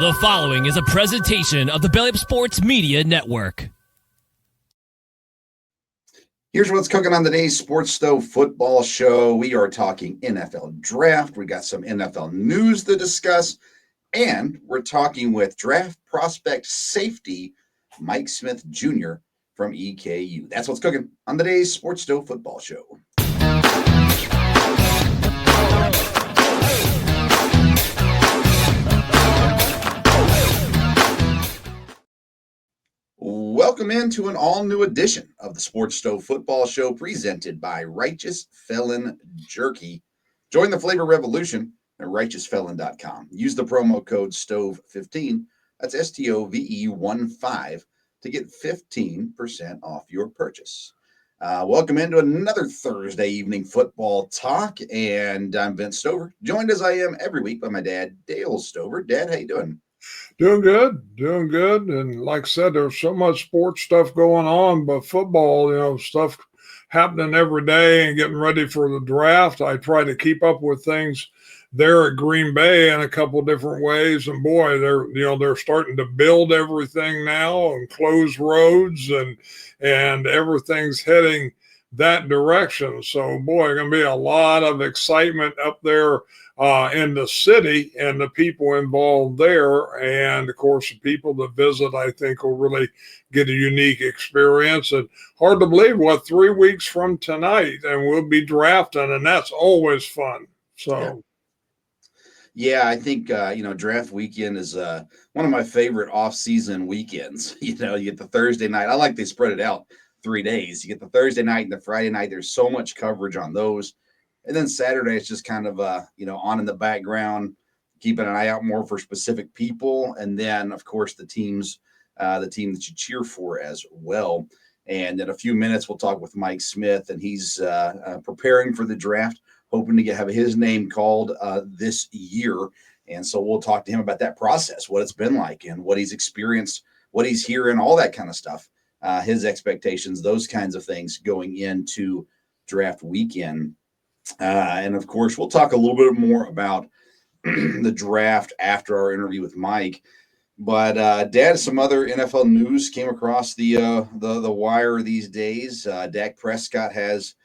The following is a presentation of the Belly Up Sports Media Network. Here's what's cooking on today's Sports Stove Football Show. We are talking NFL draft. We got some NFL news to discuss, and we're talking with draft prospect safety Mike Smith Jr. from EKU. That's what's cooking on today's Sports Stove Football Show. Welcome into an all-new edition of the Sports Stove Football Show presented by Righteous Felon Jerky. Join the flavor revolution at righteousfelon.com. Use the promo code STOVE15, that's STOVE15, to get 15% off your purchase. Welcome into another Thursday evening football talk, and I'm Vince Stover, joined as I am every week by my dad, Dale Stover. Dad, how you doing? Doing good. And like I said, there's so much sports stuff going on, but football, stuff happening every day and getting ready for the draft. I try to keep up with things there at Green Bay in a couple different ways. And boy, they're starting to build everything now and close roads and everything's heading that direction. So boy, going to be a lot of excitement up there in the city and the people involved there. And of course, the people that visit, I think, will really get a unique experience. And hard to believe, 3 weeks from tonight, and we'll be drafting, and that's always fun. So. Yeah, I think, draft weekend is one of my favorite off-season weekends. You get the Thursday night. I like they spread it out 3 days. You get the Thursday night and the Friday night. There's so much coverage on those. And then Saturday, it's just kind of, on in the background, keeping an eye out more for specific people. And then, of course, the team that you cheer for as well. And in a few minutes, we'll talk with Mike Smith, and he's preparing for the draft, hoping to have his name called this year. And so we'll talk to him about that process, what it's been like and what he's experienced, what he's hearing, all that kind of stuff, his expectations, those kinds of things going into draft weekend. And of course, we'll talk a little bit more about the draft after our interview with Mike. But Dad, some other NFL news came across the wire these days. Dak Prescott has,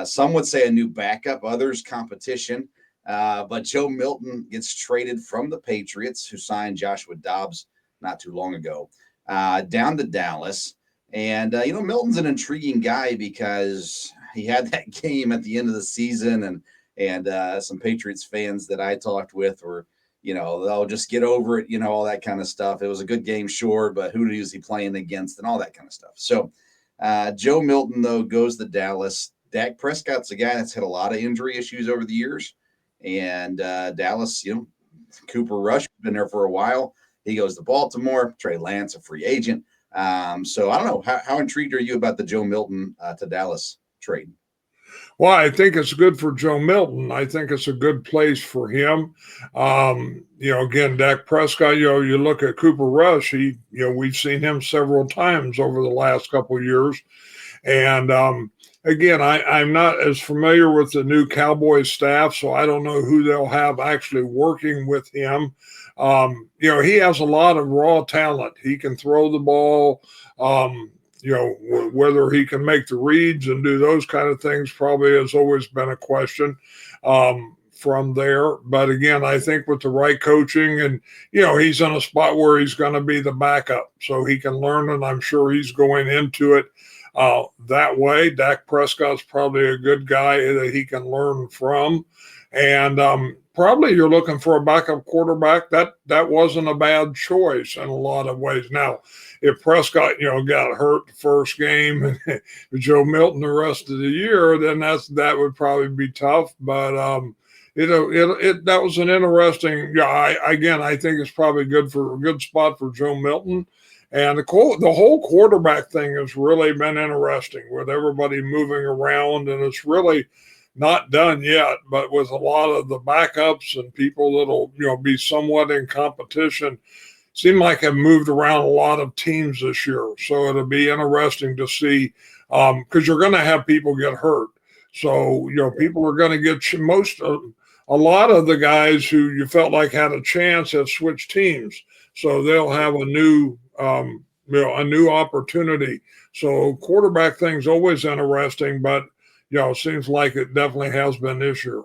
some would say, a new backup, others competition. But Joe Milton gets traded from the Patriots, who signed Joshua Dobbs not too long ago, down to Dallas. And, Milton's an intriguing guy because he had that game at the end of the season, and some Patriots fans that I talked with were, they'll just get over it, all that kind of stuff. It was a good game, sure, but who is he playing against and all that kind of stuff. So Joe Milton, though, goes to Dallas. Dak Prescott's a guy that's had a lot of injury issues over the years. And Dallas, Cooper Rush has been there for a while. He goes to Baltimore. Trey Lance, a free agent. So I don't know. How intrigued are you about the Joe Milton to Dallas trade? Well, I think it's good for Joe Milton. I think it's a good place for him. Again, Dak Prescott, you look at Cooper Rush, we've seen him several times over the last couple of years. And again, I'm not as familiar with the new Cowboys staff, so I don't know who they'll have actually working with him. He has a lot of raw talent. He can throw the ball. Whether he can make the reads and do those kind of things probably has always been a question from there. But again, I think with the right coaching and, he's in a spot where he's going to be the backup so he can learn, and I'm sure he's going into it that way. Dak Prescott's probably a good guy that he can learn from. And probably you're looking for a backup quarterback. That wasn't a bad choice in a lot of ways. Now, if Prescott, got hurt the first game and Joe Milton the rest of the year, then that would probably be tough. But that was an interesting. I think it's probably a good spot for Joe Milton. And the whole quarterback thing has really been interesting with everybody moving around, and it's really not done yet, but with a lot of the backups and people that'll, be somewhat in competition, seem like have moved around a lot of teams this year. So it'll be interesting to see, because you're going to have people get hurt. So, people are going to get most of a lot of the guys who you felt like had a chance have switched teams, so they'll have a new opportunity. So quarterback thing's always interesting, but it seems like it definitely has been this year.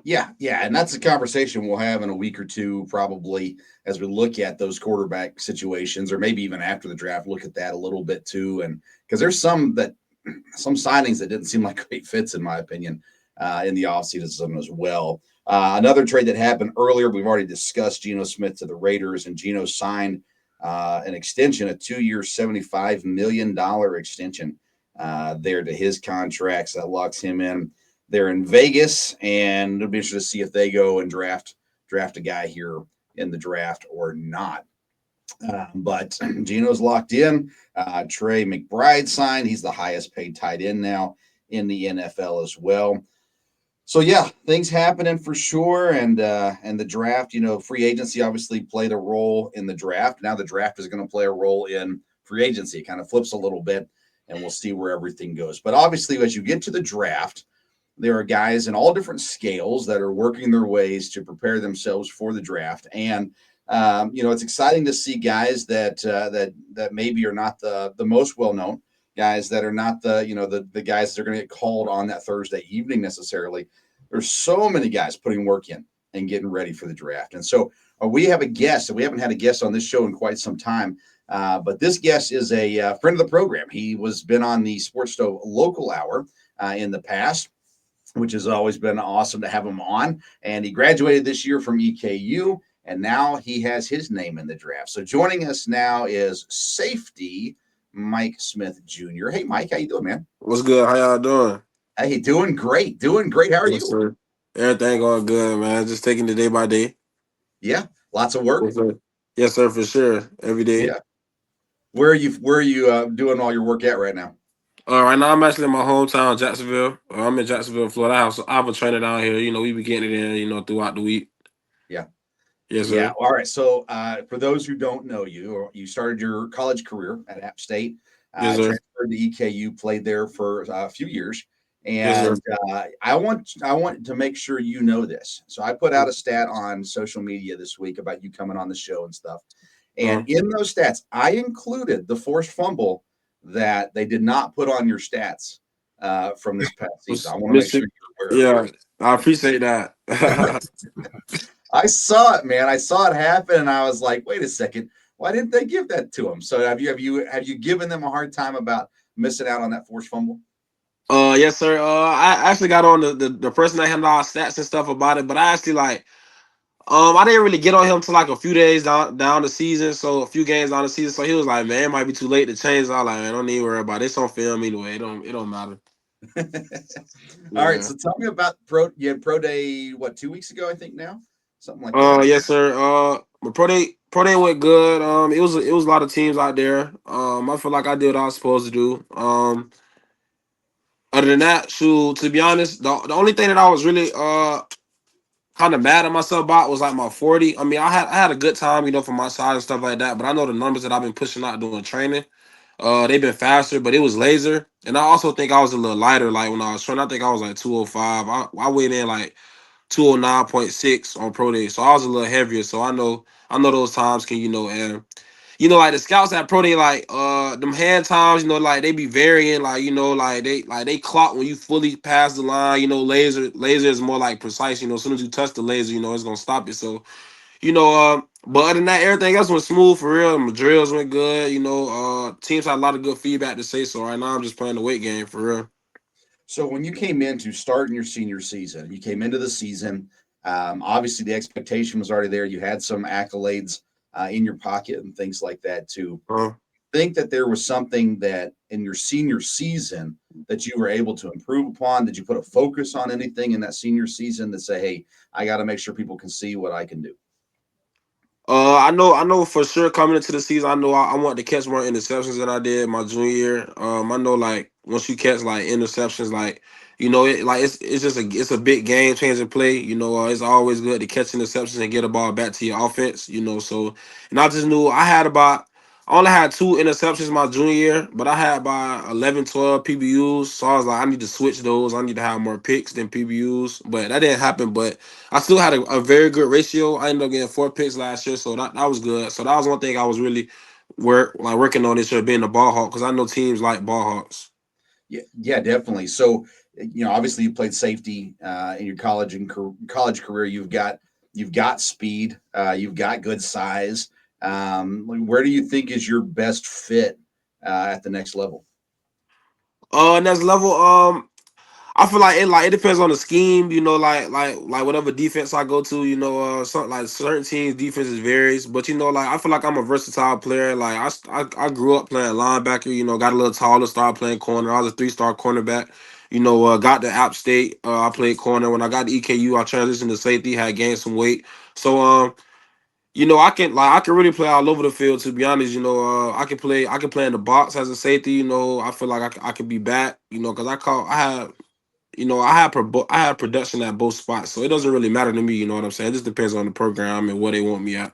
Yeah, and that's a conversation we'll have in a week or two, probably, as we look at those quarterback situations, or maybe even after the draft, look at that a little bit too. And because there's some signings that didn't seem like great fits, in my opinion, in the offseason as well. Another trade that happened earlier, we've already discussed Geno Smith to the Raiders, and Geno signed an extension, a 2-year, $75 million extension there to his contract. So that locks him in. They're in Vegas, and it'll be interesting to see if they go and draft a guy here in the draft or not. But Geno's locked in. Trey McBride signed. He's the highest paid tight end now in the NFL as well. So yeah, things happening for sure, and the draft. Free agency obviously played a role in the draft. Now the draft is going to play a role in free agency. It kind of flips a little bit, and we'll see where everything goes. But obviously, as you get to the draft, there are guys in all different scales that are working their ways to prepare themselves for the draft, and it's exciting to see guys that maybe are not the most well known guys, that are not the guys that are going to get called on that Thursday evening necessarily. There's so many guys putting work in and getting ready for the draft, and so we have a guest. We haven't had a guest on this show in quite some time, but this guest is a friend of the program. He been on the Sports Stove Local Hour in the past, which has always been awesome to have him on. And he graduated this year from EKU, and now he has his name in the draft. So joining us now is safety Mike Smith Jr. Hey, Mike, how you doing, man? What's good? How y'all doing? Hey, doing great. How are you? Sir. Everything going good, man. Just taking it day by day. Yeah, lots of work. Yes, sir, for sure. Every day. Yeah. Where are you doing all your work at right now? Right now I'm actually in my hometown, Jacksonville. I'm in Jacksonville, Florida. I have a trainer down here. We be getting it in, throughout the week. Yeah. Yes, sir. Yeah. All right. So for those who don't know you started your college career at App State, yes, sir. transferred to EKU, played there for a few years. Yes, And I want to make sure you know this. So I put out a stat on social media this week about you coming on the show and stuff. And in those stats, I included the forced fumble that they did not put on your stats from this past season. I want to make sure you're aware of it. I appreciate that. I saw it, man. I saw it happen, and I was like, wait a second. Why didn't they give that to him? So have you given them a hard time about missing out on that forced fumble? Yes, sir. I actually got on the person that handled our stats and stuff about it, but I actually I didn't really get on him till like a few days down the season, so a few games down the season. So he was like, "Man, it might be too late to change." I was like, "Man, don't need to worry about it. It's on film anyway. It don't matter." All right. So tell me about you had pro day 2 weeks ago, I think now, something like that. Yes, sir. My pro day went good. It was a lot of teams out there. I feel like I did what I was supposed to do. Other than that, shoot, to be honest, the only thing that I was really kind of mad at myself about was like my 40. I mean, I had a good time, for my side and stuff like that. But I know the numbers that I've been pushing out doing training, they've been faster, but it was laser. And I also think I was a little lighter. Like when I was training, I think I was like 205. I weighed in like 209.6 on pro day, so I was a little heavier. So I know those times can and like the scouts at pro day, like them hand times, like they be varying, like they clock when you fully pass the line. Laser is more like precise. As soon as you touch the laser, it's gonna stop it. So but other than that, everything else went smooth for real. My drills went good. Teams had a lot of good feedback to say. So right now I'm just playing the weight game for real. So when you came into starting your senior season, you came into the season. Obviously, the expectation was already there. You had some accolades in your pocket and things like that too. Think that there was something that in your senior season that you were able to improve upon? Did you put a focus on anything in that senior season that say, "Hey, I got to make sure people can see what I can do"? I know for sure coming into the season, I know I want to catch more interceptions than I did my junior year. I know like once you catch like interceptions, like it's just it's a big game changing play. It's always good to catch interceptions and get a ball back to your offense. So and I just knew I had about I only had 2 interceptions my junior year, but I had by 11, 12 PBUs. So I was like, I need to switch those. I need to have more picks than PBUs. But that didn't happen. But I still had a very good ratio. I ended up getting 4 picks last year, so that was good. So that was one thing I was really working on this year, being a ball hawk, because I know teams like ball hawks. Yeah, definitely. So, obviously you played safety in your college career. You've got speed. You've got good size. Where do you think is your best fit at the next level? Next level, I feel like it depends on the scheme, like whatever defense I go to, some like certain teams defenses varies, but like I feel like I'm a versatile player. Like I grew up playing linebacker, got a little taller, started playing corner. I was a 3-star cornerback. Got to App State. I played corner. When I got to EKU, I transitioned to safety, had gained some weight. So I can really play all over the field. To be honest, I can play in the box as a safety. I feel like I could be back. Because I had production at both spots, so it doesn't really matter to me. You know what I'm saying? It just depends on the program and where they want me at.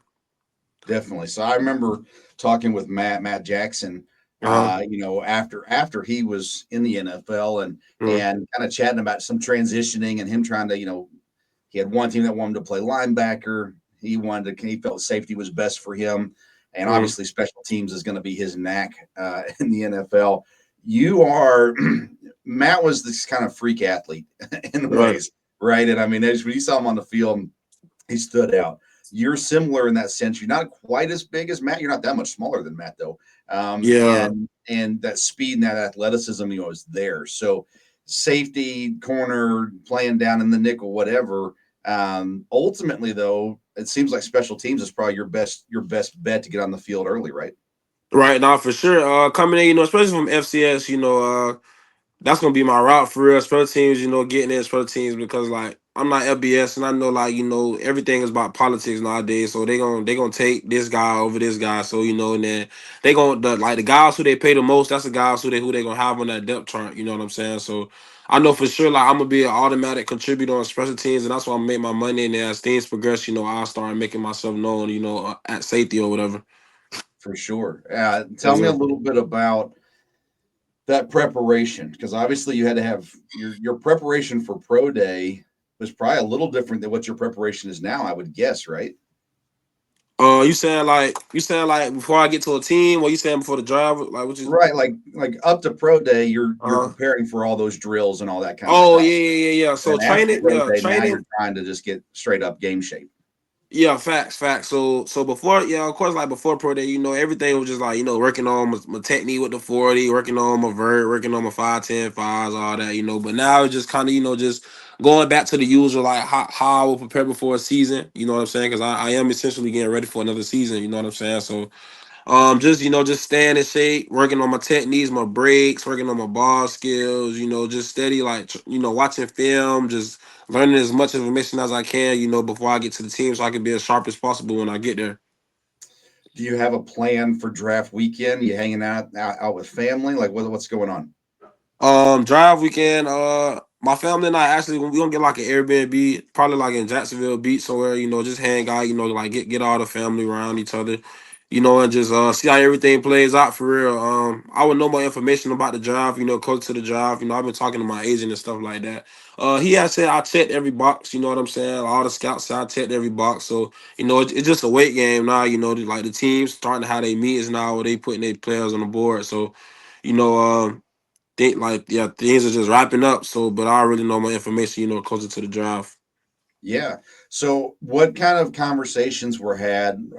Definitely. So I remember talking with Matt Jackson, Uh-huh. after he was in the NFL and Mhm. kind of chatting about some transitioning and him trying to, he had one team that wanted to play linebacker. He felt safety was best for him. And Mhm. obviously special teams is going to be his knack in the NFL. You are, Matt was this kind of freak athlete in Right. ways, right? And I mean, when you saw him on the field, he stood out. You're similar in that sense. You're not quite as big as Matt. You're not that much smaller than Matt, though. Yeah. And that speed and that athleticism, is there. So safety, corner, playing down in the nickel, whatever. Ultimately, though, it seems like special teams is probably your best bet to get on the field early, right? Right now, for sure. Coming in, especially from FCS, that's gonna be my route for real. Special teams, getting in special teams because like I'm not FBS and I know like everything is about politics nowadays. So they gonna take this guy over this guy. So and then they gonna the guys who they pay the most. That's the guys who they gonna have on that depth chart. You know what I'm saying? So I know for sure like I'm gonna be an automatic contributor on special teams and that's why I make my money. And then as things progress, I'll start making myself known. At safety or whatever. For sure. Tell Yes, me a sir. little bit about that preparation, because obviously you had to have your preparation for pro day was probably a little different than what your preparation is now, I would guess, right? You saying like before I get to a team, or you saying before the drive? Like what you? Right, like up to pro day, you're Uh-huh. preparing for all those drills and all that kind of Oh stuff. yeah, yeah, yeah, yeah. So And after training, pro yeah, day, now training. you're trying to just get straight up game shape. Yeah, facts, facts. So before, yeah, of course, like before pro day, everything was just like working on my technique with the 40, working on my vert, working on my 5, 10, 5s, all that, But now it's just kind of just going back to the usual, like how I will prepare before a season. You know what I'm saying? Because I am essentially getting ready for another season. You know what I'm saying? So just staying in shape, working on my techniques, my breaks, working on my ball skills, just steady like watching film, just learning as much information as I can, before I get to the team so I can be as sharp as possible when I get there. Do you have a plan for draft weekend? You hanging out with family? Like what's going on? Drive weekend. My family and I actually we gonna get like an Airbnb, probably like in Jacksonville Beach somewhere. Just hang out. Like get all the family around each other. And just see how everything plays out for real. I would know more information about the drive. Close to the drive. I've been talking to my agent and stuff like that. He had said I checked every box. You know what I'm saying? All the scouts said I checked every box. So it's just a weight game now. Like the teams starting to have their meetings now, where they putting their players on the board. So you know. Think like yeah, things are just wrapping up. So, but I already know my information. Closer to the drive. Yeah. So, what kind of conversations were had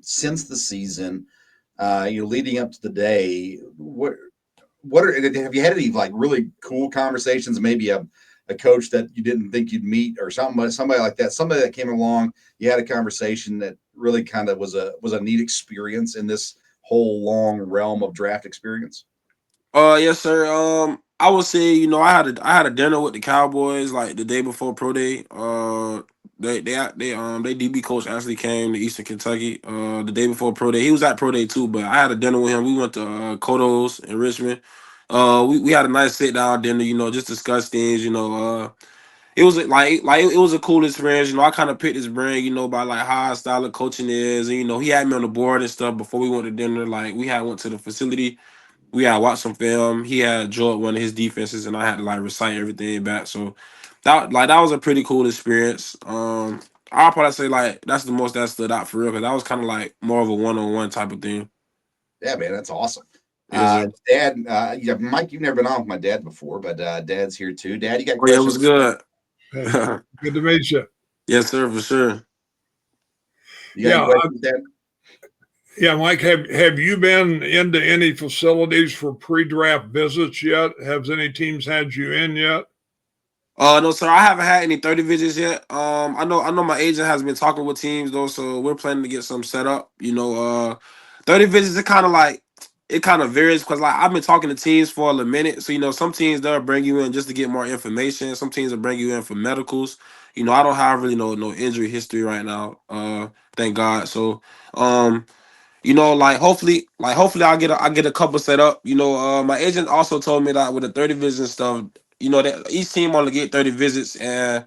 since the season? Leading up to the day. Have you had any like really cool conversations? Maybe a coach that you didn't think you'd meet, or somebody like that. Somebody that came along. You had a conversation that really kind of was a neat experience in this whole long realm of draft experience. Yes, sir. I would say I had a dinner with the Cowboys like the day before pro day. They DB coach actually came to Eastern Kentucky. The day before pro day, he was at pro day too. But I had a dinner with him. We went to Kodos in Richmond. We had a nice sit down dinner. Just discuss things. it was it was a cool experience. I kind of picked his brain, by like how his style of coaching is, and he had me on the board and stuff before we went to dinner. Like we had went to the facility, we had watched some film. He had drawn one of his defenses, and I had to like recite everything back. So that was a pretty cool experience. I'll probably say like that's the most that stood out for real because that was kind of like more of a one-on-one type of thing. Yeah, man, that's awesome. Yes, Dad, yeah, Mike, you've never been on with my dad before, but Dad's here too. Dad, you got oh, yeah, it was questions? good. Hey, good to meet you. Yes, sir, for sure. You got Yeah, any questions, Dad? Yeah, Mike, have you been into any facilities for pre-draft visits yet? Has any teams had you in yet? No, sir, I haven't had any 30 visits yet. I know my agent has been talking with teams though, so we're planning to get some set up. 30 visits, it kind of varies because like I've been talking to teams for a minute. So some teams they'll bring you in just to get more information. Some teams will bring you in for medicals. I don't have really no injury history right now. Thank God. So hopefully I get a couple set up. My agent also told me that with the 30 visits and stuff, that each team only get 30 visits and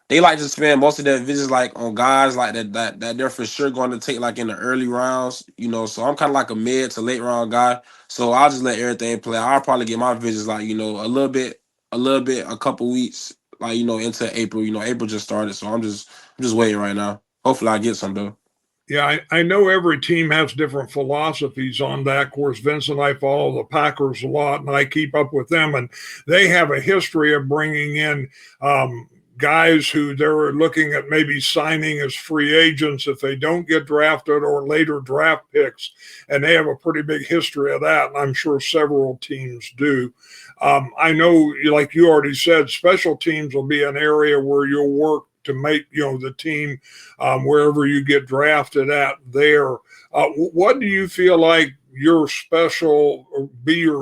they like to spend most of their visits like on guys like that they're for sure going to take like in the early rounds. So I'm kind of like a mid to late round guy. So I'll just let everything play. I'll probably get my visits like, a little bit, a couple weeks, like, into April. April just started, so I'm just waiting right now. Hopefully I get some though. Yeah, I know every team has different philosophies on that. Of course, Vince and I follow the Packers a lot, and I keep up with them. And they have a history of bringing in guys who they're looking at maybe signing as free agents if they don't get drafted or later draft picks. And they have a pretty big history of that, and I'm sure several teams do. I know, like you already said, special teams will be an area where you'll work to make the team wherever you get drafted at there. What do you feel like your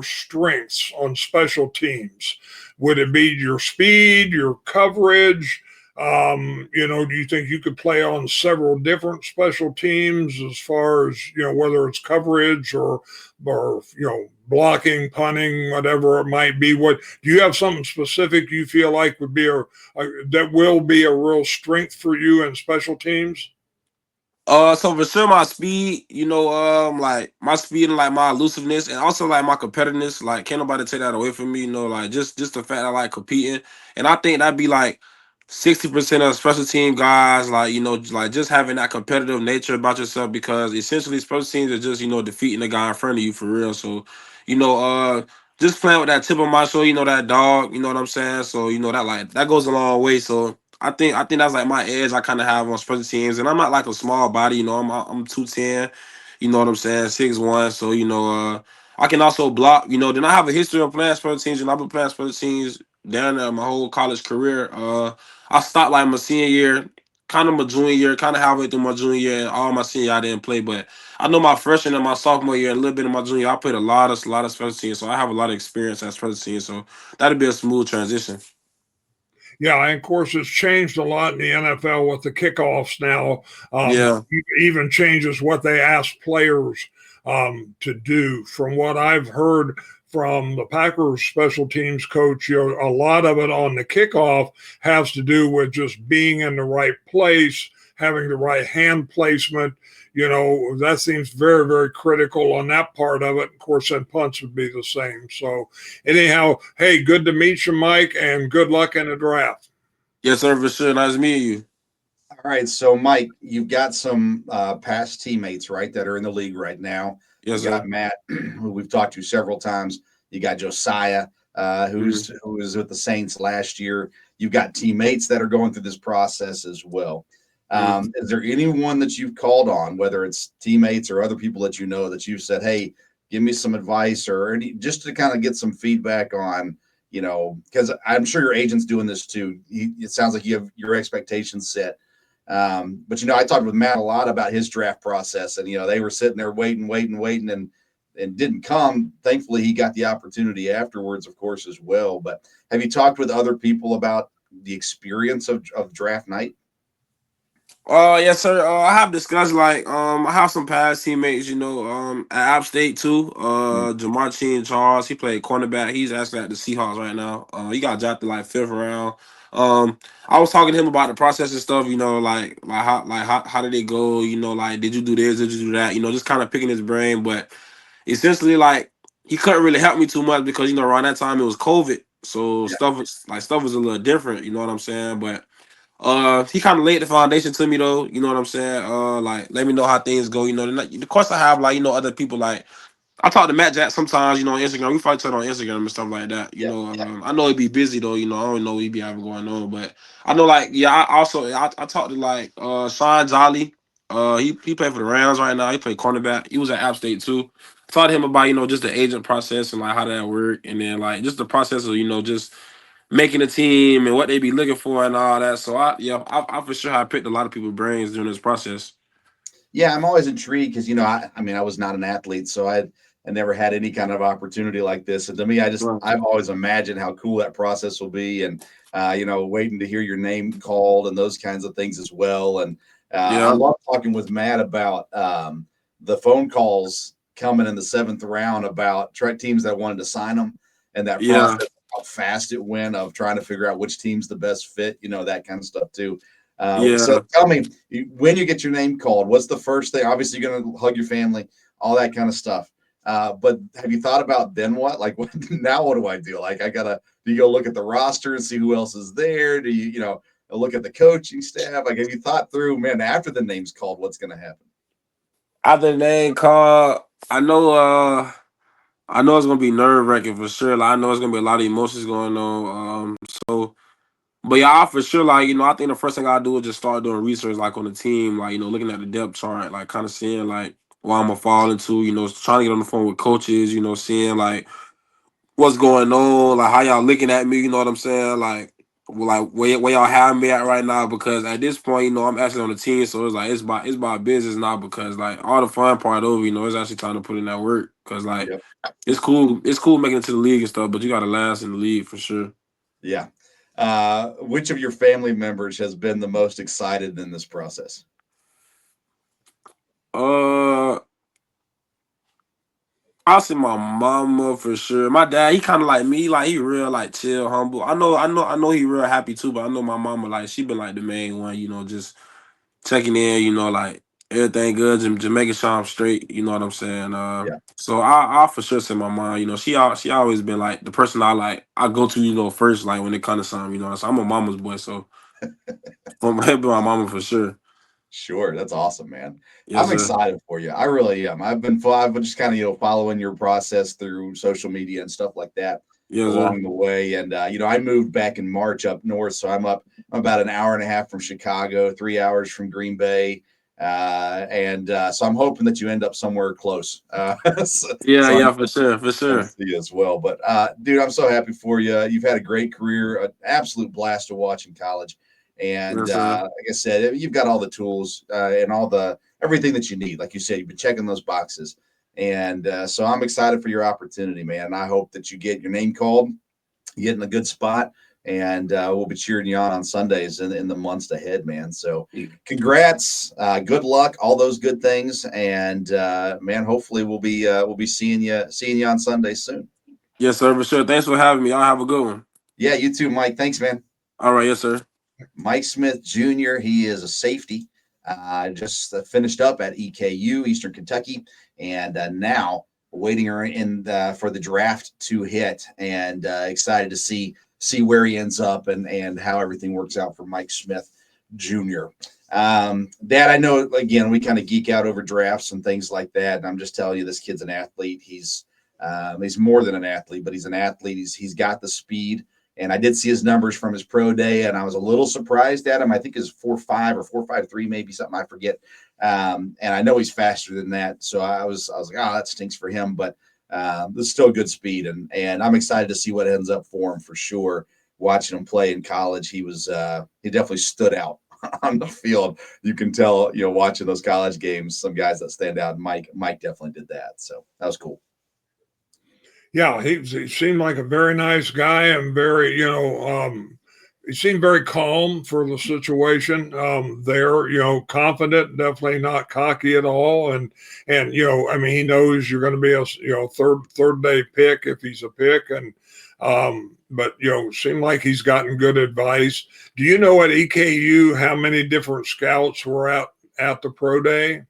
strengths on special teams? Would it be your speed, your coverage? Do you think you could play on several different special teams as far as whether it's coverage or blocking, punting, whatever it might be? What do you have something specific you feel like would be that will be a real strength for you in special teams? So for sure my speed, like my speed and like my elusiveness and also like my competitiveness, like can't nobody take that away from me, like just the fact I like competing. And I think that'd be like 60% of special team guys, like, like just having that competitive nature about yourself because essentially special teams are just, defeating the guy in front of you for real. So, you know, uh just playing with that tip of my shoulder, that dog, you know what I'm saying? So, that goes a long way. So I think that's like my edge I kind of have on special teams, and I'm not like a small body, I'm 210, you know what I'm saying, 6'1", so I can also block, Then I have a history of playing special teams, and I've been playing special teams down there my whole college career. I stopped like my senior year, kind of my junior year, kind of halfway through my junior year, and all my senior year I didn't play, but I know my freshman and my sophomore year, and a little bit of my junior, I played a lot of special teams, so I have a lot of experience as special teams, so that'd be a smooth transition. Yeah, and of course, it's changed a lot in the NFL with the kickoffs now. Yeah. Even changes what they ask players to do. From what I've heard from the Packers special teams coach, a lot of it on the kickoff has to do with just being in the right place, having the right hand placement. That seems very, very critical on that part of it. Of course, then punts would be the same. So, anyhow, hey, good to meet you, Mike, and good luck in the draft. Yes, sir, for sure. Nice meeting you. All right, so Mike, you've got some past teammates, right, that are in the league right now. Yes, You got sir. Matt, who we've talked to several times. You got Josiah, who was with the Saints last year. You've got teammates that are going through this process as well. Is there anyone that you've called on, whether it's teammates or other people that that you've said, "Hey, give me some advice," or just to kind of get some feedback on, because I'm sure your agent's doing this too. It sounds like you have your expectations set. But I talked with Matt a lot about his draft process, and they were sitting there waiting, and didn't come. Thankfully, he got the opportunity afterwards, of course, as well. But have you talked with other people about the experience of draft night? Yes, sir. I have discussed I have some past teammates, at App State too. Jamar Chin Charles, he played cornerback. He's actually at the Seahawks right now. He got drafted like 5th round. I was talking to him about the process and stuff, how did it go? Did you do this? Did you do that? Just kind of picking his brain. But essentially, he couldn't really help me too much because around that time it was COVID, so Yeah. stuff was a little different. You know what I'm saying? But he kind of laid the foundation to me though. You know what I'm saying? Let me know how things go. Of course I have other people I talk to Matt Jack sometimes, on Instagram. We fight each other on Instagram and stuff like that. Yeah. I know he'd be busy though. I don't know what he'd be having going on, but I know I talked to Sean Jolly. He played for the Rams right now. He played cornerback. He was at App State too. Talked to him about just the agent process and how that work, and then just the process of just making a team and what they be looking for and all that. So I for sure I picked a lot of people's brains during this process. Yeah, I'm always intrigued because I mean, I was not an athlete, so I never had any kind of opportunity like this. And to me, I've always imagined how cool that process will be, and waiting to hear your name called and those kinds of things as well. And I Yeah, love talking with Matt about the phone calls coming in the 7th round about teams that wanted to sign them, and that yeah, process, how fast it went of trying to figure out which team's the best fit, that kind of stuff too. So yeah. tell me, when you get your name called, what's the first thing? Obviously, you're going to hug your family, all that kind of stuff. But have you thought about then what? Like, now what do I do? Like, do you go look at the roster and see who else is there? Do you look at the coaching staff? Like, have you thought through, man, after the name's called, what's going to happen? After the name call, I know it's gonna be nerve wracking for sure. I know it's gonna be a lot of emotions going on. But yeah, I for sure I think the first thing I do is just start doing research on the team, looking at the depth chart, kind of seeing what I'm gonna fall into. Trying to get on the phone with coaches. Seeing what's going on, how y'all looking at me. You know what I'm saying? Where y'all have me at right now, because at this point, I'm actually on the team, so it's about business now, because all the fun part over, it's actually time to put in that work, because Yep. it's cool making it to the league and stuff, but you gotta last in the league for sure. Yeah. Which of your family members has been the most excited in this process? Uh, I'll say my mama for sure. My dad, he kind of like me, he real chill, humble. I know he real happy too, but I know my mama she been the main one, just checking in, everything good, just making sure I'm straight. You know what I'm saying? Yeah. So I for sure say my mom. She always been the person I go to, first when it comes to something. So I'm a mama's boy, so it be my mama for sure. Sure, that's awesome, man. Yes, I'm sir. excited for you. I really am. I've been just kind of following your process through social media and stuff like that Yes, sir. along the way. And I moved back in March up north, so I'm about an hour and a half from Chicago, 3 hours from Green Bay, and so I'm hoping that you end up somewhere close. Yeah, So I'm yeah, for sure, for going to sure. see you as well. But dude, I'm so happy for you. You've had a great career, an absolute blast to watch in college. And Yes, sir. like I said, you've got all the tools and everything that you need. Like you said, you've been checking those boxes. And so I'm excited for your opportunity, man. And I hope that you get your name called, you get in a good spot, and we'll be cheering you on Sundays in the months ahead, man. So congrats, good luck, all those good things. And man, hopefully we'll be seeing you on Sunday soon. Yes, sir, for sure. Thanks for having me. Y'all have a good one. Yeah, you too, Mike. Thanks, man. All right, yes, sir. Mike Smith Jr., he is a safety. Just finished up at EKU, Eastern Kentucky, and now waiting for the draft to hit, and excited to see where he ends up and how everything works out for Mike Smith Jr. Dad, I know, again, we kind of geek out over drafts and things like that, and I'm just telling you, this kid's an athlete. He's more than an athlete, but he's an athlete. He's got the speed. And I did see his numbers from his pro day, and I was a little surprised at him. I think it's 4.5 or 4.53, maybe something, I forget. And I know he's faster than that, so I was like, oh, that stinks for him. But there's still good speed, and I'm excited to see what ends up for him for sure. Watching him play in college, he definitely stood out on the field. You can tell, watching those college games, some guys that stand out. Mike definitely did that, so that was cool. Yeah, he seemed like a very nice guy and very, he seemed very calm for the situation there, confident, definitely not cocky at all. And, I mean, he knows you're going to be a, third day pick if he's a pick. And, but seemed like he's gotten good advice. Do you know at EKU how many different scouts were at the pro day?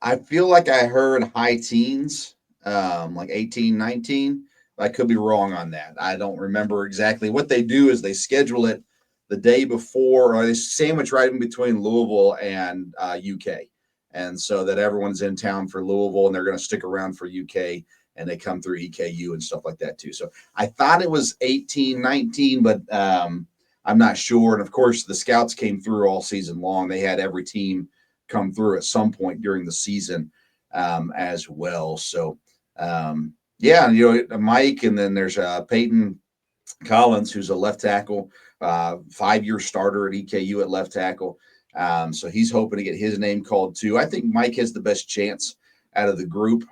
I feel like I heard high teens, like 18, 19. I could be wrong on that. I don't remember exactly. What they do is they schedule it the day before, or they sandwich right in between Louisville and UK. And so that everyone's in town for Louisville and they're going to stick around for UK, and they come through EKU and stuff like that too. So I thought it was 18, 19, but I'm not sure. And of course, the scouts came through all season long. They had every team come through at some point during the season as well. So, Mike, and then there's Peyton Collins, who's a left tackle, 5-year starter at EKU at left tackle. So he's hoping to get his name called too. I think Mike has the best chance out of the group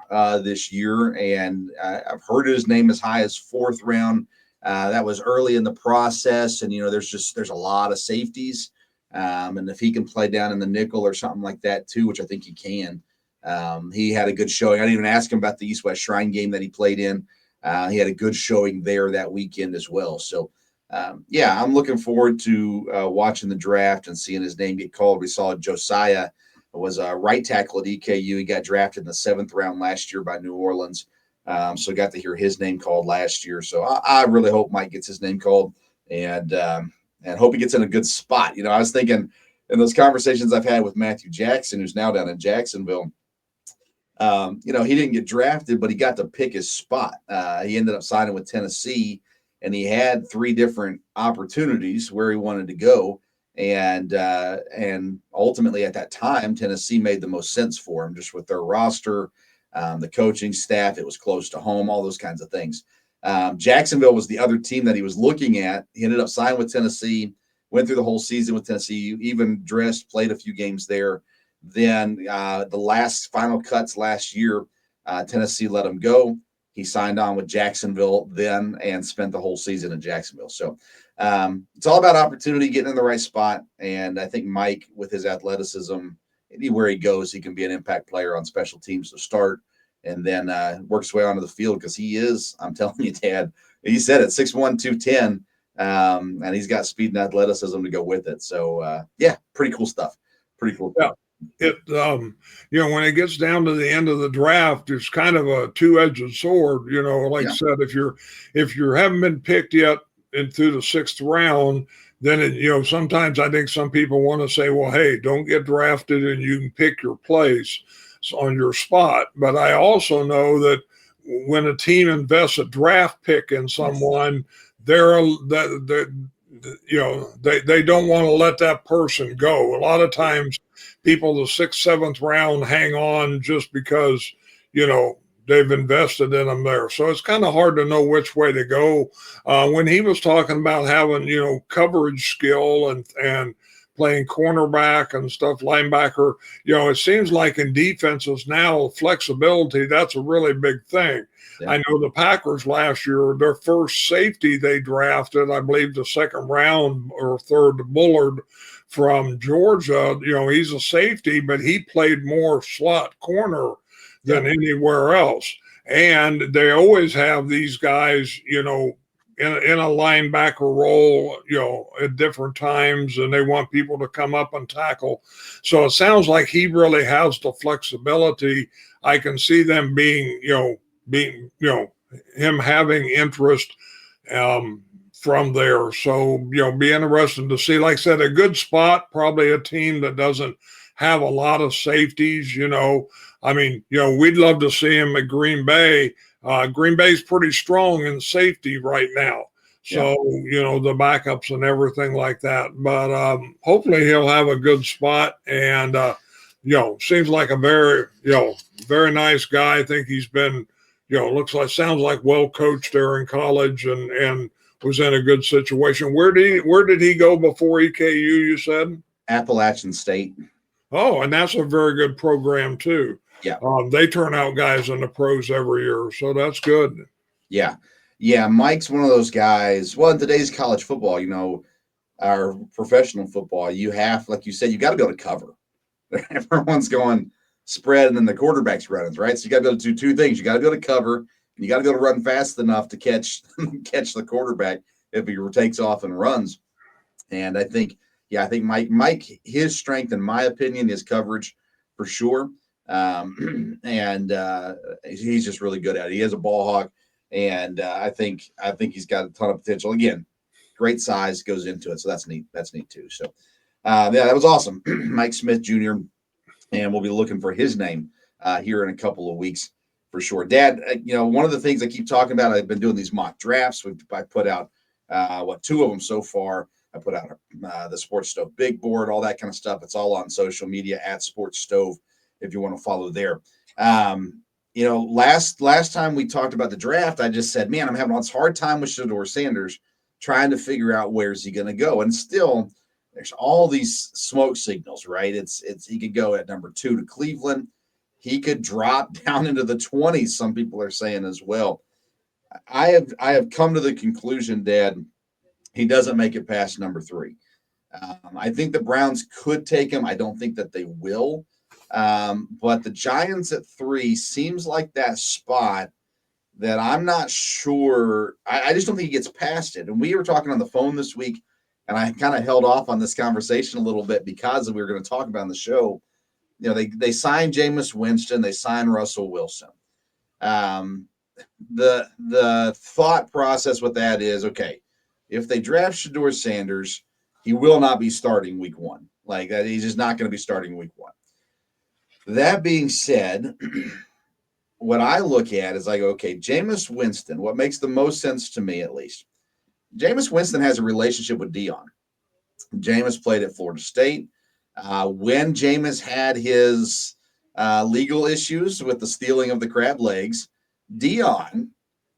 this year, and I've heard his name as high as 4th round. That was early in the process, and there's a lot of safeties. And if he can play down in the nickel or something like that too, which I think he can, he had a good showing. I didn't even ask him about the East-West Shrine game that he played in. He had a good showing there that weekend as well. So, I'm looking forward to watching the draft and seeing his name get called. We saw Josiah was a right tackle at EKU. He got drafted in the 7th round last year by New Orleans. So got to hear his name called last year. So I really hope Mike gets his name called, and hope he gets in a good spot. I was thinking in those conversations I've had with Matthew Jackson, who's now down in Jacksonville, he didn't get drafted, but he got to pick his spot. He ended up signing with Tennessee, and he had 3 different opportunities where he wanted to go. And ultimately at that time, Tennessee made the most sense for him, just with their roster, the coaching staff. It was close to home, all those kinds of things. Jacksonville was the other team that he was looking at. He ended up signing with Tennessee, went through the whole season with Tennessee, even played a few games there. Then the last final cuts last year, Tennessee let him go. He signed on with Jacksonville then and spent the whole season in Jacksonville. So it's all about opportunity, getting in the right spot. And I think Mike, with his athleticism, anywhere he goes, he can be an impact player on special teams to start, and then works his way onto the field, because he is, I'm telling you, Tad, he said it, 6'1", 210, and he's got speed and athleticism to go with it. So, pretty cool stuff. Pretty cool. Yeah. When it gets down to the end of the draft, it's kind of a two-edged sword. I said, if you haven't been picked yet through the 6th round, then sometimes I think some people want to say, well, hey, don't get drafted and you can pick your place on your spot. But I also know that when a team invests a draft pick in someone, they don't want to let that person go. A lot of times people the 6th, 7th round hang on just because, they've invested in them there. So it's kind of hard to know which way to go. When he was talking about having, coverage skill and playing cornerback and stuff, linebacker, it seems like in defenses now, flexibility, that's a really big thing. Yeah. I know the Packers last year, their first safety they drafted, I believe the 2nd round or 3rd, Bullard from Georgia. He's a safety, but he played more slot corner than anywhere else. And they always have these guys, in a linebacker role, at different times, and they want people to come up and tackle. So it sounds like he really has the flexibility. I can see them being him having interest from there. So, be interesting to see. Like I said, a good spot, probably a team that doesn't have a lot of safeties. We'd love to see him at Green Bay. Green Bay's pretty strong in safety right now. So, the backups and everything like that. But hopefully he'll have a good spot. And, seems like a very, very nice guy. I think he's been, sounds like well coached there in college and was in a good situation. Where did he go before EKU, you said? Appalachian State. Oh, and that's a very good program too. Yeah. They turn out guys in the pros every year, so that's good. Yeah. Yeah, Mike's one of those guys. Well, in today's college football, our professional football, you have, like you said, you got to be able to cover. Everyone's going spread, and then the quarterback's running, right? So you got to be able to do 2 things. You got to be able to cover. You got to be able to run fast enough to catch the quarterback if he takes off and runs. And I think Mike, his strength, in my opinion, is coverage for sure. And he's just really good at it. He is a ball hawk, and I think he's got a ton of potential. Again, great size goes into it, so that's neat. That's neat too. So, that was awesome, Mike Smith Jr. And we'll be looking for his name here in a couple of weeks for sure. Dad, one of the things I keep talking about, I've been doing these mock drafts. I put out two of them so far. I put out the Sports Stove big board, all that kind of stuff. It's all on social media at Sports Stove if you want to follow there. Last time we talked about the draft, I just said, man, I'm having this hard time with Sheduer Sanders trying to figure out where's he going to go. And still, there's all these smoke signals, right? It's he could go at number 2 to Cleveland. He could drop down into the 20s. Some people are saying as well. I have come to the conclusion, Dad, he doesn't make it past number 3. I think the Browns could take him. I don't think that they will. But the Giants at 3 seems like that spot that I'm not sure. I just don't think he gets past it. And we were talking on the phone this week, and I kind of held off on this conversation a little bit because we were going to talk about on the show. They signed Jameis Winston. They signed Russell Wilson. The thought process with that is, okay, if they draft Sheduer Sanders, he will not be starting week 1. Like that, he's just not going to be starting week 1. That being said, what I look at is like, okay, Jameis Winston, what makes the most sense to me at least, Jameis Winston has a relationship with Dion. Jameis played at Florida State. When Jameis had his legal issues with the stealing of the crab legs, Dion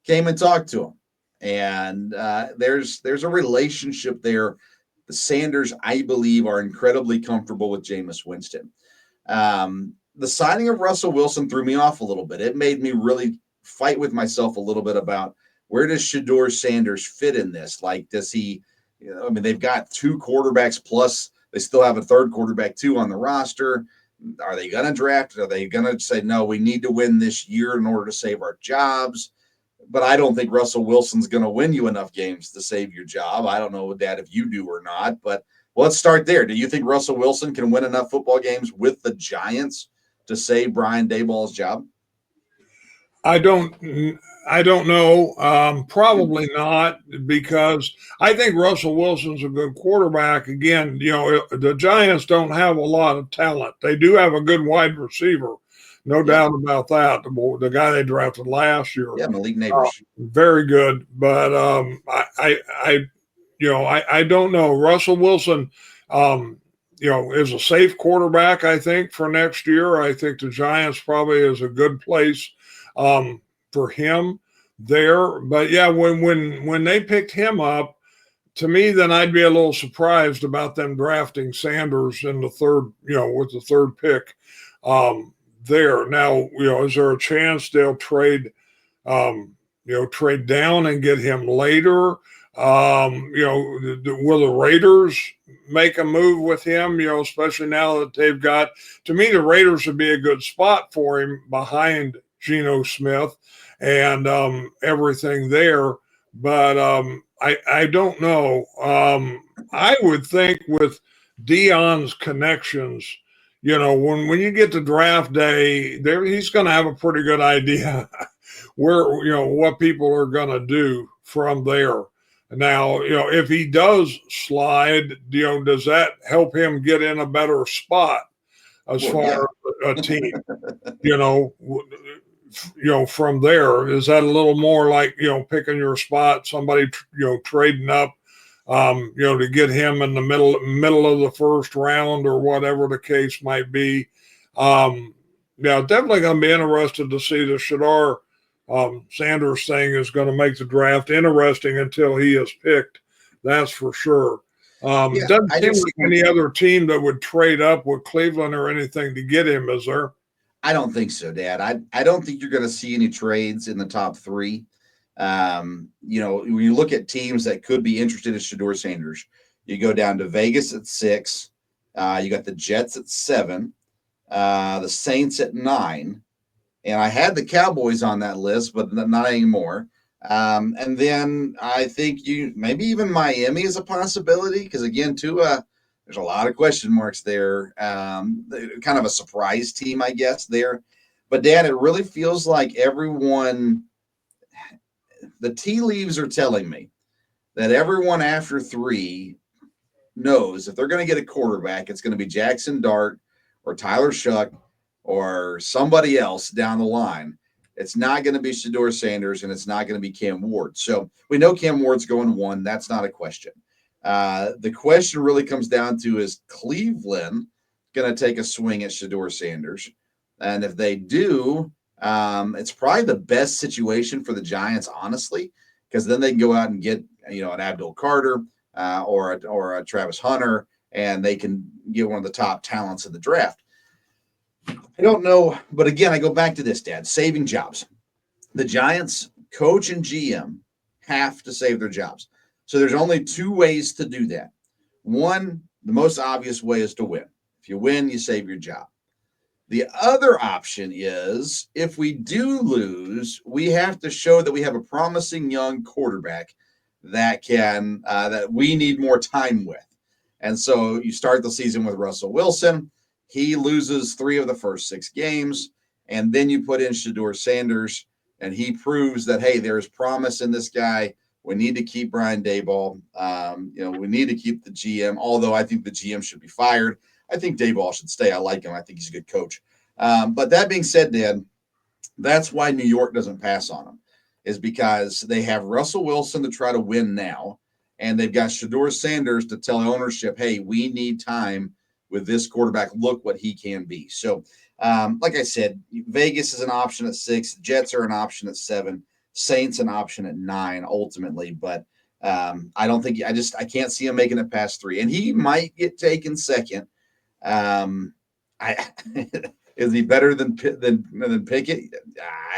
came and talked to him. And there's a relationship there. The Sanders, I believe, are incredibly comfortable with Jameis Winston. The signing of Russell Wilson threw me off a little bit. It made me really fight with myself a little bit about where does Sheduer Sanders fit in this? Like, does he, they've got 2 quarterbacks plus they still have a third quarterback too on the roster. Are they going to draft? Are they going to say, no, we need to win this year in order to save our jobs? But I don't think Russell Wilson's going to win you enough games to save your job. I don't know, Dad, if you do or not. But let's start there. Do you think Russell Wilson can win enough football games with the Giants to save Brian Daboll's job? I don't know. Probably not, because I think Russell Wilson's a good quarterback. Again, the Giants don't have a lot of talent. They do have a good wide receiver, no doubt about that. The guy they drafted last year, Malik Neighbors, very good. But I don't know. Russell Wilson, is a safe quarterback, I think, for next year. I think the Giants probably is a good place for him there. But yeah, when they picked him up, to me, then I'd be a little surprised about them drafting Sanders in the third, with the third pick there. Now, is there a chance they'll trade down and get him later? Will the Raiders make a move with him, especially now that they've got, to me, the Raiders would be a good spot for him behind Geno Smith and everything there. But I don't know. I would think with Dion's connections, when you get to draft day, he's going to have a pretty good idea where, what people are going to do from there. Now, if he does slide, does that help him get in a better spot as far as a team? From there, is that a little more like, picking your spot, somebody, trading up, to get him in the middle of the first round or whatever the case might be. Definitely going to be interested to see the Sheduer Sanders thing is going to make the draft interesting until he is picked. That's for sure. Doesn't seem like any other team that would trade up with Cleveland or anything to get him, is there? I don't think so, Dad. I don't think you're going to see any trades in the top 3. When you look at teams that could be interested in Sheduer Sanders, you go down to Vegas at 6. You got the Jets at 7, the Saints at 9, And I had the Cowboys on that list, but not anymore. And then I think maybe even Miami is a possibility because, again, Tua, there's a lot of question marks there. Kind of a surprise team, I guess, there. But, Dan, it really feels like everyone – the tea leaves are telling me that everyone after 3 knows if they're going to get a quarterback, it's going to be Jackson Dart or Tyler Shuck or somebody else down the line. It's not going to be Sheduer Sanders, and it's not going to be Cam Ward. So we know Cam Ward's going 1. That's not a question. The question really comes down to, is Cleveland going to take a swing at Sheduer Sanders? And if they do, it's probably the best situation for the Giants, honestly, because then they can go out and get an Abdul Carter or a Travis Hunter, and they can get one of the top talents in the draft. I don't know, but again, I go back to this, Dad, saving jobs. The Giants coach and GM have to save their jobs. So there's only 2 ways to do that. One, the most obvious way is to win. If you win, you save your job. The other option is, if we do lose, we have to show that we have a promising young quarterback that that we need more time with. And so you start the season with Russell Wilson. He loses 3 of the first 6 games, and then you put in Sheduer Sanders, and he proves that, hey, there's promise in this guy. We need to keep Brian Daboll. We need to keep the GM, although I think the GM should be fired. I think Daboll should stay. I like him. I think he's a good coach. But that being said, Dan, that's why New York doesn't pass on him, is because they have Russell Wilson to try to win now, and they've got Sheduer Sanders to tell ownership, hey, we need time with this quarterback. Look what he can be. So, like I said, Vegas is an option at 6. Jets are an option at 7. Saints an option at 9 ultimately. But I don't think – I can't see him making it past 3. And he might get taken second. Is he better than Pickett?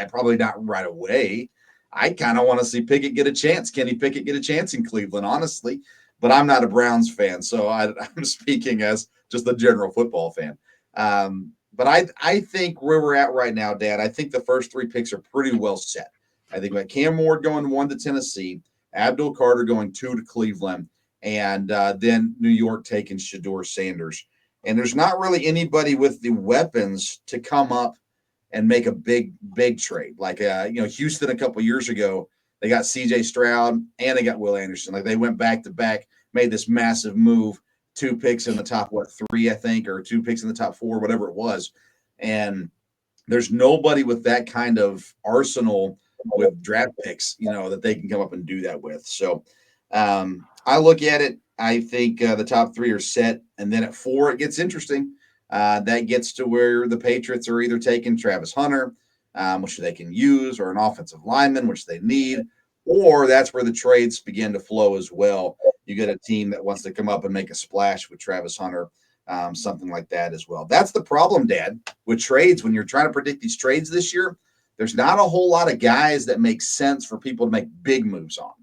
Probably not right away. I kind of want to see Pickett get a chance. Kenny Pickett get a chance in Cleveland, honestly. But I'm not a Browns fan, so I'm speaking as just a general football fan. But I think where we're at right now, Dad, I think the first 3 picks are pretty well set. I think we got Cam Ward going 1 to Tennessee, Abdul Carter going 2 to Cleveland, and then New York taking Sheduer Sanders. And there's not really anybody with the weapons to come up and make a big trade. Like, Houston a couple years ago, they got C.J. Stroud and they got Will Anderson. Like, they went back-to-back, made this massive move, 2 picks in the top, 3, I think, or 2 picks in the top 4, whatever it was. And there's nobody with that kind of arsenal with draft picks, that they can come up and do that with. So I look at it. I think the top 3 are set. And then at 4, it gets interesting. That gets to where the Patriots are either taking Travis Hunter, which they can use, or an offensive lineman, which they need, or that's where the trades begin to flow as well. You get a team that wants to come up and make a splash with Travis Hunter, something like that as well. That's the problem, Dad, with trades. When you're trying to predict these trades this year, there's not a whole lot of guys that make sense for people to make big moves on.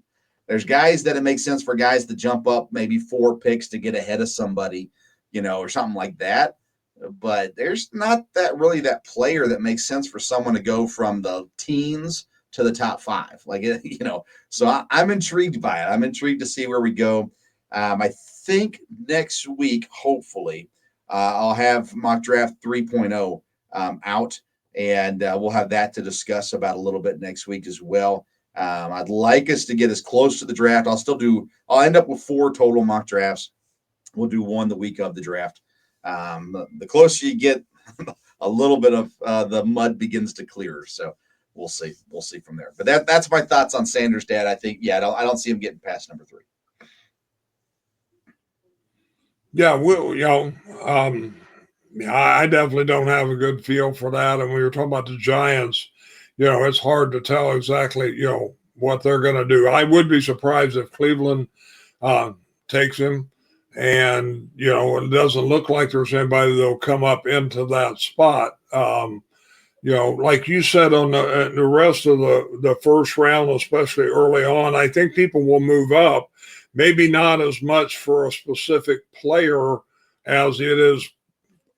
There's guys that it makes sense for guys to jump up maybe 4 picks to get ahead of somebody, or something like that. But there's not that player that makes sense for someone to go from the teens to the top 5. So I'm intrigued by it. I'm intrigued to see where we go. I think next week, hopefully, I'll have mock draft 3.0 out, and we'll have that to discuss about a little bit next week as well. I'd like us to get as close to the draft. I'll end up with 4 total mock drafts. We'll do 1 the week of the draft. The closer you get, a little bit of the mud begins to clear. So we'll see. We'll see from there. But that's my thoughts on Sanders, Dad. I think, I don't see him getting past number 3. Yeah, I definitely don't have a good feel for that. And when you're talking about the Giants, it's hard to tell exactly, what they're going to do. I would be surprised if Cleveland takes him. And, it doesn't look like there's anybody that'll come up into that spot. Like you said, on the rest of the first round, especially early on, I think people will move up. Maybe not as much for a specific player as it is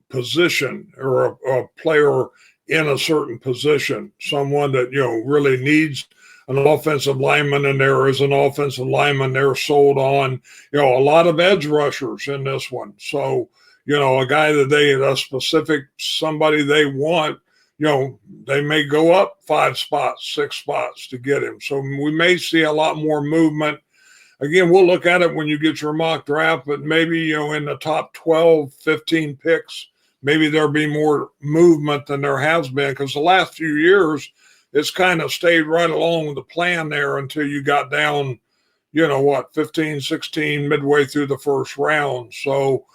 position or a player in a certain position, someone that, really needs an offensive lineman, and there is an offensive lineman they're sold on, a lot of edge rushers in this one. So, a guy that a specific somebody they want, they may go up 5 spots, 6 spots to get him. So we may see a lot more movement. Again, we'll look at it when you get your mock draft, but maybe, in the top 12, 15 picks, maybe there'll be more movement than there has been, because the last few years, it's kind of stayed right along with the plan there until you got down, 15, 16, midway through the first round. So,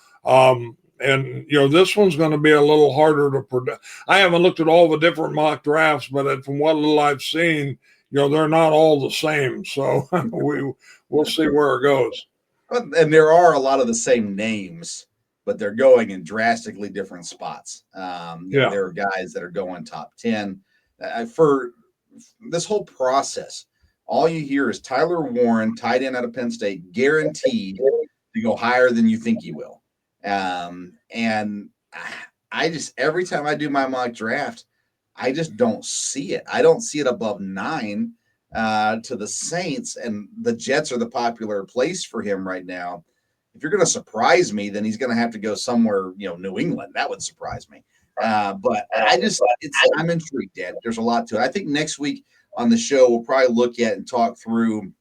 this one's going to be a little harder to predict. I haven't looked at all the different mock drafts, but from what little I've seen, they're not all the same. So we'll see where it goes. And there are a lot of the same names, but they're going in drastically different spots. There are guys that are going top 10. For this whole process, all you hear is Tyler Warren, tight end out of Penn State, guaranteed to go higher than you think he will. And I just, every time I do my mock draft, I just don't see it. I don't see it above 9 to the Saints, and the Jets are the popular place for him right now. If you're going to surprise me, then he's going to have to go somewhere, New England. That would surprise me. But I'm intrigued, Dad. There's a lot to it. I think next week on the show, we'll probably look at and talk through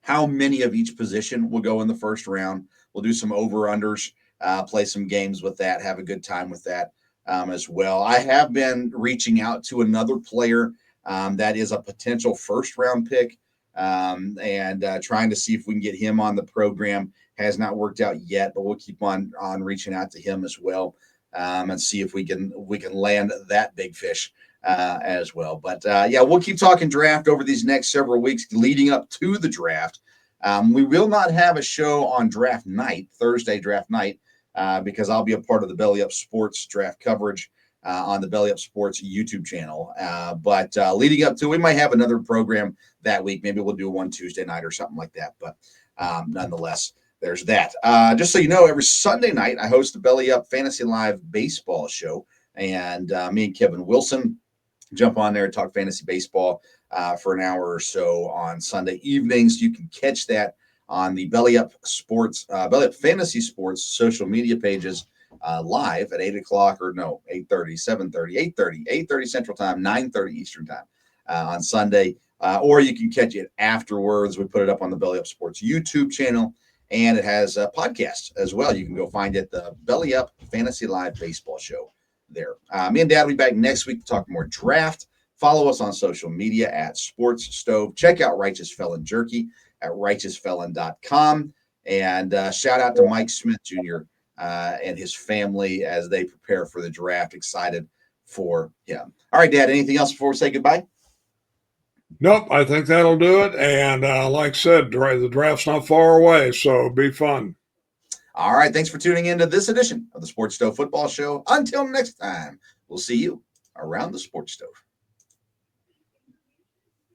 how many of each position will go in the first round. We'll do some over-unders, play some games with that, have a good time with that as well. I have been reaching out to another player that is a potential first-round pick and trying to see if we can get him on the program. Has not worked out yet, but we'll keep on reaching out to him as well and see if we can land that big fish as well. But we'll keep talking draft over these next several weeks leading up to the draft. We will not have a show on draft night, Thursday draft night, because I'll be a part of the Belly Up Sports draft coverage on the Belly Up Sports YouTube channel. But leading up to, we might have another program that week. Maybe we'll do one Tuesday night or something like that. But nonetheless, there's that. Just so you know, every Sunday night, I host the Belly Up Fantasy Live baseball show. And me and Kevin Wilson jump on there and talk fantasy baseball for an hour or so on Sunday evenings. You can catch that on the Belly Up Sports, Belly Up Fantasy Sports social media pages live at 8 o'clock 8:30, 7:30, 8:30 Central Time, 9:30 Eastern Time on Sunday. Or you can catch it afterwards. We put it up on the Belly Up Sports YouTube channel, and it has a podcast as well. You can go find it, the Belly Up Fantasy Live Baseball Show there. Me and Dad will be back next week to talk more draft. Follow us on social media at Sports Stove. Check out Righteous Felon Jerky at righteousfelon.com. And shout out to Mike Smith Jr. And his family as they prepare for the draft. Excited for him. All right, Dad, anything else before we say goodbye? Nope, I think that'll do it. And like I said, the draft's not far away, so it'll be fun. All right, thanks for tuning in to this edition of the Sports Stove Football Show. Until next time, we'll see you around the Sports Stove.